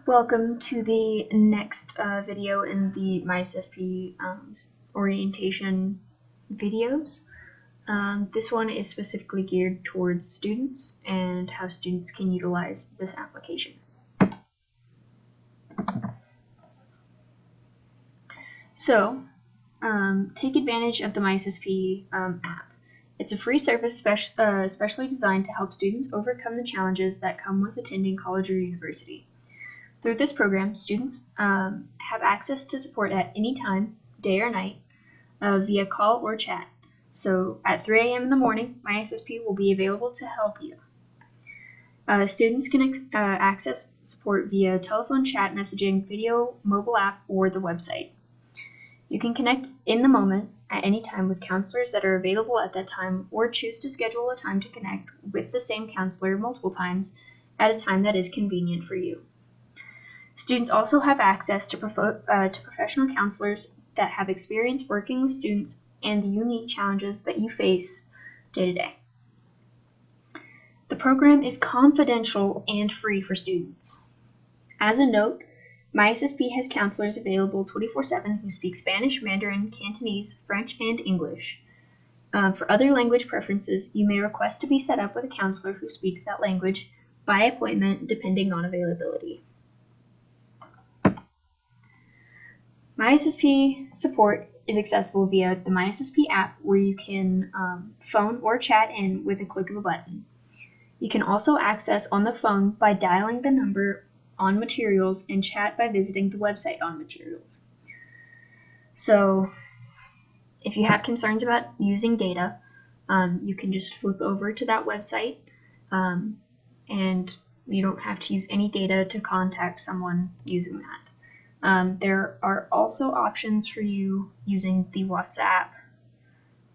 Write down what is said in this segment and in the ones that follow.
Welcome to the next video in the My SSP orientation videos. This one is specifically geared towards students and how students can utilize this application. So, take advantage of the My SSP app. It's a free service specially designed to help students overcome the challenges that come with attending college or university. Through this program, students have access to support at any time, day or night, via call or chat. So at 3 a.m. in the morning, My SSP will be available to help you. Students can access support via telephone chat messaging, video, mobile app, or the website. You can connect in the moment at any time with counselors that are available at that time, or choose to schedule a time to connect with the same counselor multiple times at a time that is convenient for you. Students also have access to professional counselors that have experience working with students and the unique challenges that you face day to day. The program is confidential and free for students. As a note, My SSP has counselors available 24/7 who speak Spanish, Mandarin, Cantonese, French, and English. For other language preferences, you may request to be set up with a counselor who speaks that language by appointment depending on availability. My SSP support is accessible via the My SSP app, where you can phone or chat in with a click of a button. You can also access on the phone by dialing the number on materials and chat by visiting the website on materials. So if you have concerns about using data, you can just flip over to that website and you don't have to use any data to contact someone using that. There are also options for you using the WhatsApp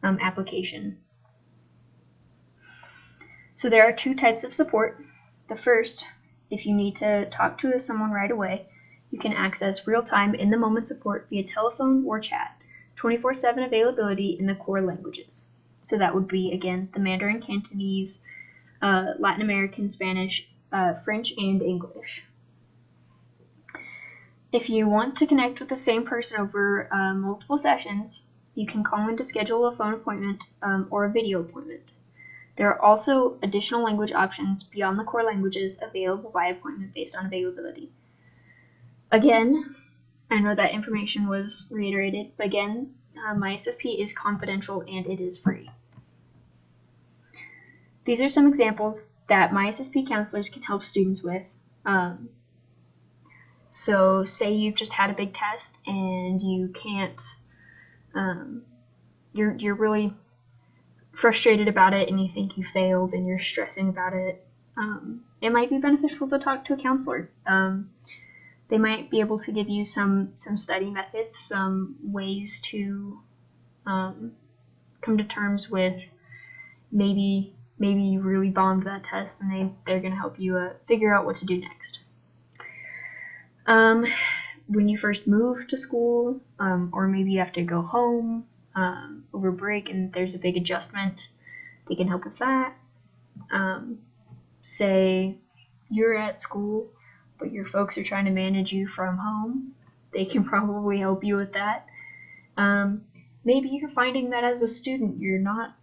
application. So there are two types of support. The first, if you need to talk to someone right away, you can access real-time, in-the-moment support via telephone or chat, 24/7 availability in the core languages. So that would be, again, the Mandarin, Cantonese, Latin American, Spanish, French, and English. If you want to connect with the same person over multiple sessions, you can call in to schedule a phone appointment or a video appointment. There are also additional language options beyond the core languages available by appointment based on availability. Again, I know that information was reiterated, but again, My SSP is confidential and it is free. These are some examples that My SSP counselors can help students with. So say you've just had a big test and you can't, you're really frustrated about it and you think you failed and you're stressing about it. It might be beneficial to talk to a counselor. They might be able to give you some study methods, some ways to come to terms with maybe you really bombed that test and they're going to help you figure out what to do next. When you first move to school, or maybe you have to go home over break and there's a big adjustment, they can help with that. Say you're at school, but your folks are trying to manage you from home, they can probably help you with that. Maybe you're finding that as a student, you're not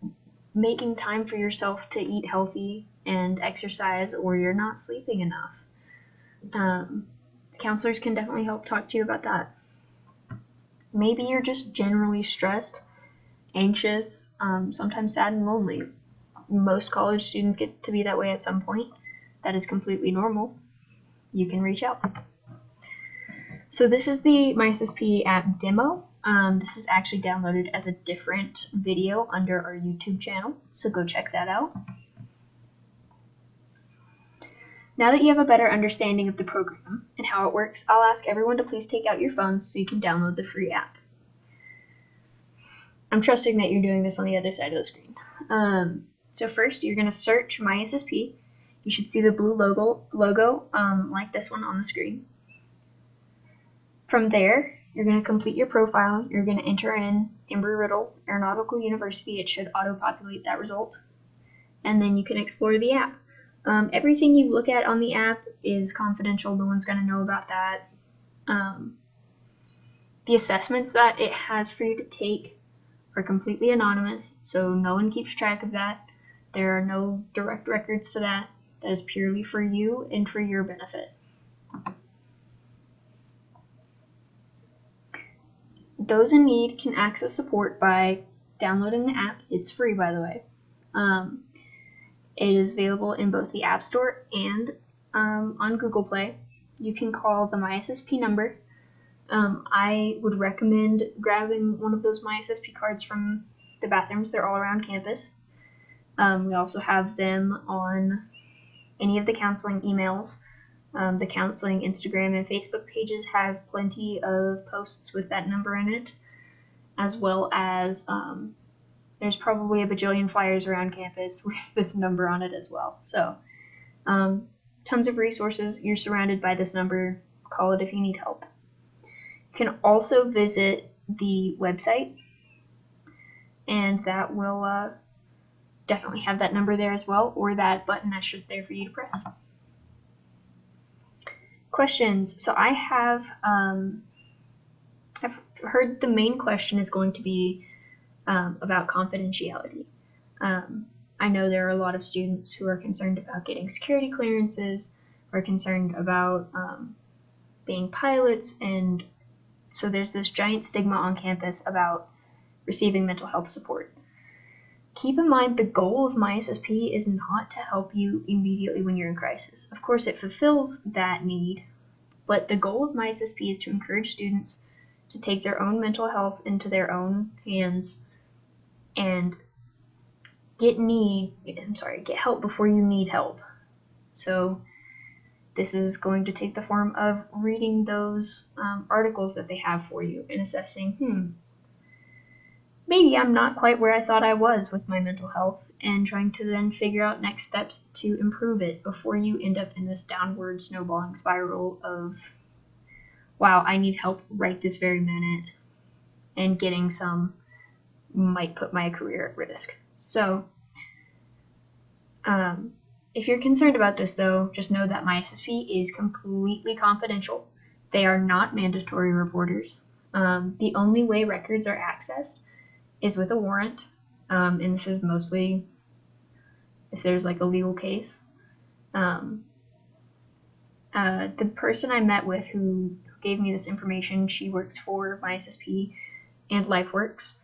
making time for yourself to eat healthy and exercise, or you're not sleeping enough. Counselors can definitely help talk to you about that. Maybe you're just generally stressed, anxious, sometimes sad and lonely. Most college students get to be that way at some point. That is completely normal. You can reach out. So this is the My SSP app demo. This is actually downloaded as a different video under our YouTube channel, so go check that out. Now that you have a better understanding of the program and how it works, I'll ask everyone to please take out your phones so you can download the free app. I'm trusting that you're doing this on the other side of the screen. So first, you're going to search My SSP. You should see the blue logo like this one on the screen. From there, you're going to complete your profile. You're going to enter in Embry-Riddle Aeronautical University. It should auto-populate that result. And then you can explore the app. Everything you look at on the app is confidential. No one's going to know about that. The assessments that it has for you to take are completely anonymous, so no one keeps track of that. There are no direct records to that. That is purely for you and for your benefit. Those in need can access support by downloading the app. It's free, by the way. It is available in both the App Store and on Google Play. You can call the My SSP number. I would recommend grabbing one of those My SSP cards from the bathrooms. They're all around campus. We also have them on any of the counseling emails. The counseling Instagram and Facebook pages have plenty of posts with that number in it, as well as there's probably a bajillion flyers around campus with this number on it as well. So tons of resources. You're surrounded by this number. Call it if you need help. You can also visit the website, and that will definitely have that number there as well, or that button that's just there for you to press. Questions. So I've heard the main question is going to be about confidentiality. I know there are a lot of students who are concerned about getting security clearances, are concerned about being pilots, and so there's this giant stigma on campus about receiving mental health support. Keep in mind the goal of My SSP is not to help you immediately when you're in crisis. Of course, it fulfills that need, but the goal of My SSP is to encourage students to take their own mental health into their own hands and get help before you need help. So this is going to take the form of reading those articles that they have for you and assessing, maybe I'm not quite where I thought I was with my mental health, and trying to then figure out next steps to improve it before you end up in this downward snowballing spiral of, wow, I need help right this very minute, and getting some might put my career at risk. So if you're concerned about this, though, just know that My SSP is completely confidential. They are not mandatory reporters. The only way records are accessed is with a warrant, and this is mostly if there's like a legal case. The person I met with who gave me this information, she works for My SSP and LifeWorks.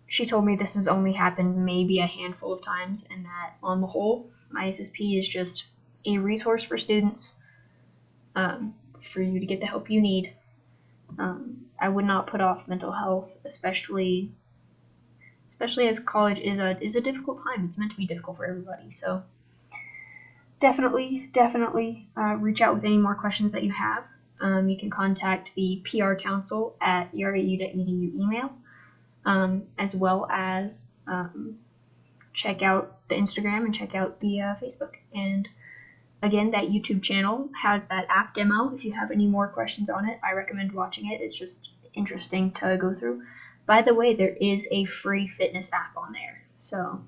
She told me this has only happened maybe a handful of times, and that on the whole, My SSP is just a resource for students, for you to get the help you need. I would not put off mental health, especially as college is a difficult time. It's meant to be difficult for everybody. So definitely reach out with any more questions that you have. You can contact the PR Council at erau.edu email, as well as check out the Instagram and check out the Facebook. And again, that YouTube channel has that app demo. If you have any more questions on it, I recommend watching it. It's just interesting to go through. By the way, there is a free fitness app on there. So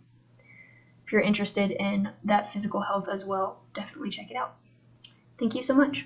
if you're interested in that physical health as well, definitely check it out. Thank you so much.